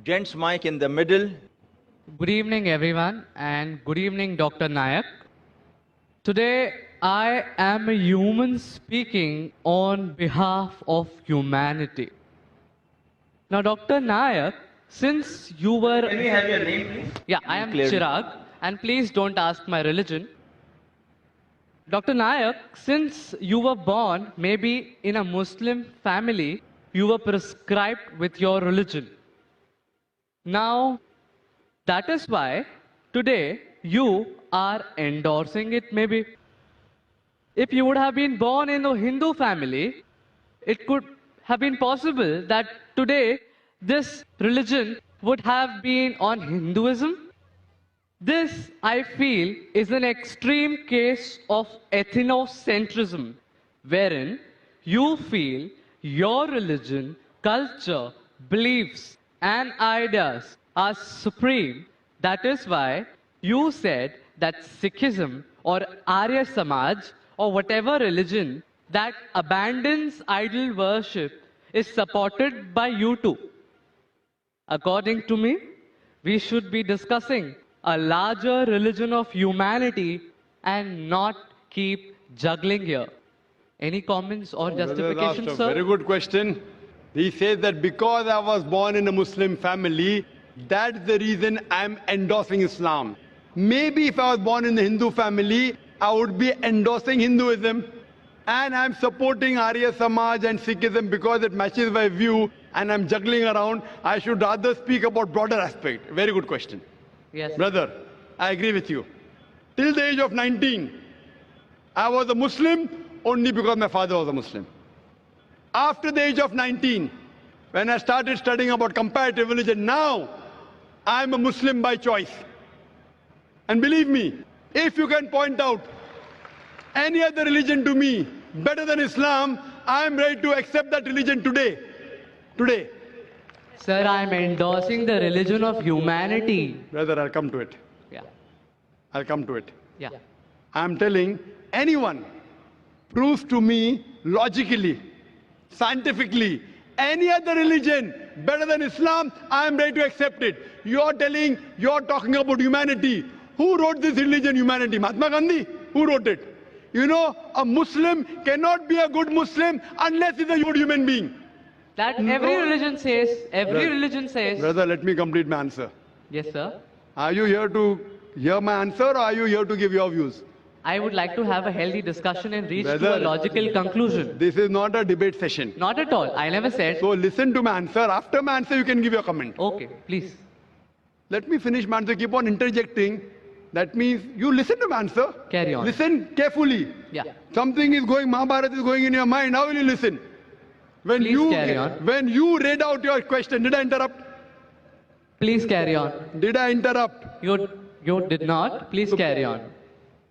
Gents mic in the middle. Good evening, everyone, and good evening, Dr. Nayak. Today, I am a human speaking on behalf of humanity. Now, Dr. Nayak, since you were. Can we have your name, please? Yeah, I am Clearly. Chirag, and please don't ask my religion. Dr. Nayak, since you were born maybe in a Muslim family, you were prescribed with your religion. Now, that is why today you are endorsing it maybe. If you would have been born in a Hindu family, it could have been possible that today this religion would have been on Hinduism. This, I feel, is an extreme case of ethnocentrism, wherein you feel your religion, culture, beliefs, and ideas are supreme. That is why you said that Sikhism or Arya Samaj or whatever religion that abandons idol worship is supported by you too. According to me, we should be discussing a larger religion of humanity and not keep juggling here. Any comments or justifications, That's a sir? very good question. He says that because I was born in a Muslim family, that's the reason I'm endorsing Islam. Maybe if I was born in a Hindu family, I would be endorsing Hinduism. And I'm supporting Arya Samaj and Sikhism because it matches my view and I'm juggling around. I should rather speak about broader aspect. Very good question. Yes. Brother, I agree with you. Till the age of 19, I was a Muslim only because my father was a Muslim. After the age of 19, when I started studying about comparative religion, now I'm a Muslim by choice. And believe me, if you can point out any other religion to me better than Islam, I'm ready to accept that religion today. Today. Sir, I am endorsing the religion of humanity. Brother, I'll come to it. Yeah. I'll come to it. Yeah. I'm telling anyone proves to me logically, scientifically, any other religion better than Islam, I am ready to accept it. You're talking about humanity. Who wrote this religion, humanity? Mahatma Gandhi? Who wrote it? You know, a Muslim cannot be a good Muslim unless he's a good human being. That every religion says, religion says. Brother, let me complete my answer. Yes, sir. Are you here to hear my answer or are you here to give your views? I would like to have a healthy discussion and reach to Brother, a logical conclusion. This is not a debate session. Not at all. I never said. So listen to my answer. After my answer, you can give your comment. Okay, please. Let me finish my answer. Keep on interjecting. That means you listen to my answer. Carry on. Listen carefully. Yeah. Something is going, Mahabharata is going in your mind. How will you listen? When Please carry on. When you read out your question, did I interrupt? Please carry on. Did I interrupt? You did not. Please carry on.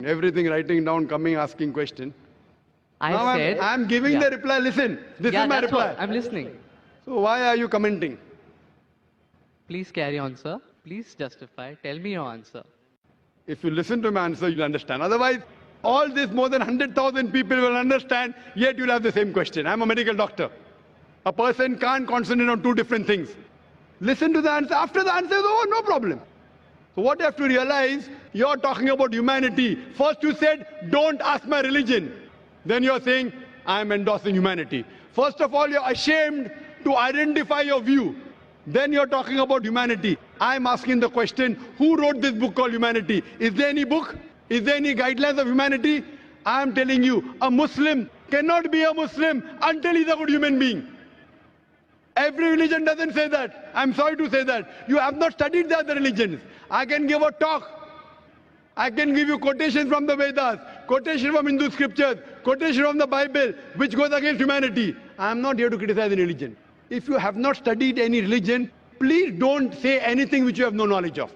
Everything writing down, coming, asking question. I said. I'm giving yeah. the reply. Listen, this Yeah, is my that's reply. what I'm listening. So why are you commenting? Please carry on, sir. Please justify. Tell me your answer. If you listen to my answer, you'll understand. Otherwise, all this more than 100,000 people will understand, yet you'll have the same question. I'm a medical doctor. A person can't concentrate on two different things. Listen to the answer. After the answer is over, no problem. So what you have to realize, you're talking about humanity. First you said, don't ask my religion. Then you're saying, I'm endorsing humanity. First of all, you're ashamed to identify your view. Then you're talking about humanity. I'm asking the question, who wrote this book called Humanity? Is there any book? Is there any guidelines of humanity? I'm telling you, a Muslim cannot be a Muslim until he's a good human being. Every religion doesn't say that. I'm sorry to say that. You have not studied the other religions. I can give a talk. I can give you quotations from the Vedas, quotation from Hindu scriptures, quotation from the Bible, which goes against humanity. I'm not here to criticize any religion. If you have not studied any religion, please don't say anything which you have no knowledge of.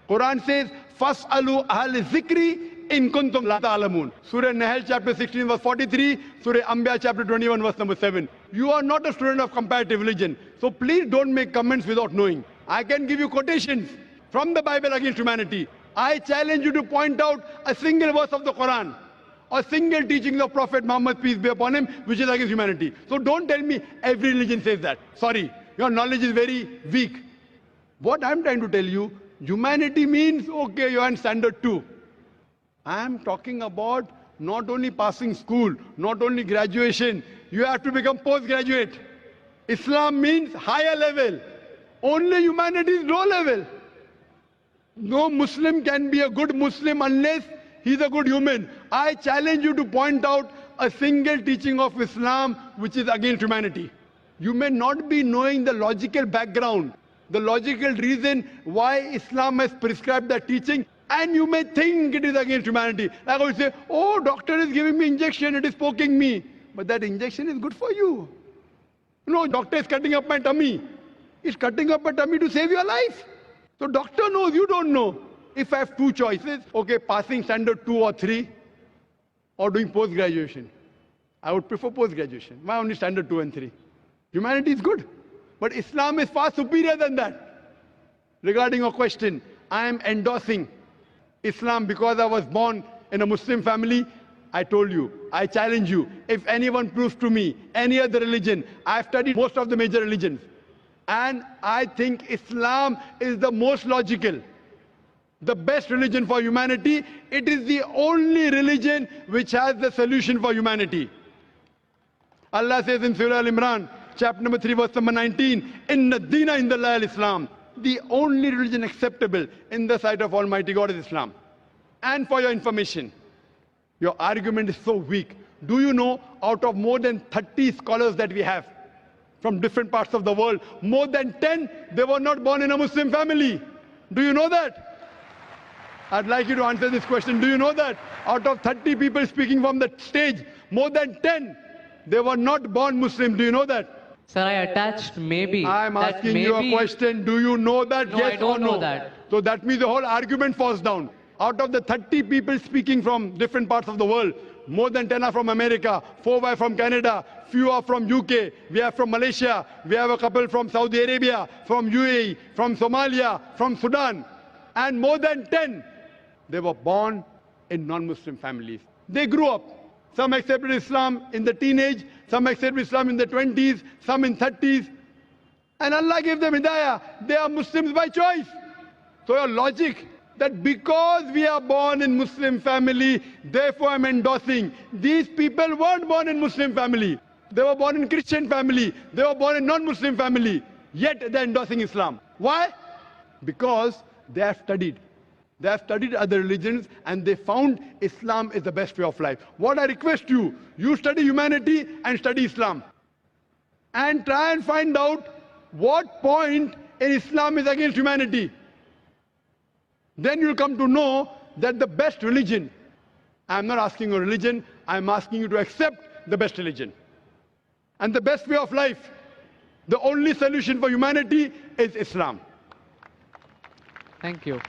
Quran says, Fas'alu ahl zikri in kuntum la ta'lamun. Surah Nahl chapter 16 verse 43, Surah Anbiya chapter 21 verse number 7. You are not a student of comparative religion. So please don't make comments without knowing. I can give you quotations from the Bible against humanity. I challenge you to point out a single verse of the Quran or single teaching of Prophet Muhammad, peace be upon him, which is against humanity. So don't tell me every religion says that. Sorry, your knowledge is very weak. What I'm trying to tell you, humanity means, okay, you're in standard 2. I'm talking about not only passing school, not only graduation, you have to become postgraduate. Islam means higher level. Only humanity is low level. No Muslim can be a good Muslim unless he's a good human. I challenge you to point out a single teaching of Islam which is against humanity. You may not be knowing the logical background, the logical reason why Islam has prescribed that teaching, and you may think it is against humanity. Like I would say, oh, doctor is giving me injection, it is poking me. But that injection is good for you. No, doctor is cutting up my tummy. He's cutting up my tummy to save your life. So doctor knows, you don't know. If I have two choices, okay, passing standard 2 or 3, or doing post-graduation, I would prefer post-graduation. Why only standard 2 and 3? Humanity is good. But Islam is far superior than that. Regarding your question, I am endorsing Islam because I was born in a Muslim family. I told you, I challenge you, if anyone proves to me any other religion, I've studied most of the major religions, and I think Islam is the most logical, the best religion for humanity. It is the only religion which has the solution for humanity. Allah says in Surah Al-Imran, chapter number 3, verse number 19, Inna Deena Indallahi al-Islam. The only religion acceptable in the sight of Almighty God is Islam. And for your information, your argument is so weak. Do you know, out of more than 30 scholars that we have from different parts of the world, more than 10, they were not born in a Muslim family. Do you know that? I'd like you to answer this question. Do you know that? Out of 30 people speaking from the stage, more than 10, they were not born Muslim. Do you know that? Sir, I attached maybe. I'm that asking maybe, you a question. Do you know that? No, Yes I don't or no? know that. So that means the whole argument falls down. Out of the 30 people speaking from different parts of the world, more than 10 are from America, 4 are from Canada, few are from UK, we have from Malaysia, we have a couple from Saudi Arabia, from UAE, from Somalia, from Sudan, and more than 10, they were born in non-Muslim families. They grew up. Some accepted Islam in the teenage, some accepted Islam in the 20s, some in 30s. And Allah gave them hidayah. They are Muslims by choice. So your logic that because we are born in Muslim family, therefore I'm endorsing. These people weren't born in Muslim family. They were born in Christian family. They were born in non-Muslim family. Yet they're endorsing Islam. Why? Because they have studied. They have studied other religions and they found Islam is the best way of life. What I request you, you study humanity and study Islam. And try and find out what point in Islam is against humanity. Then you'll come to know that the best religion, I'm not asking you a religion, I'm asking you to accept the best religion. And the best way of life, the only solution for humanity is Islam. Thank you.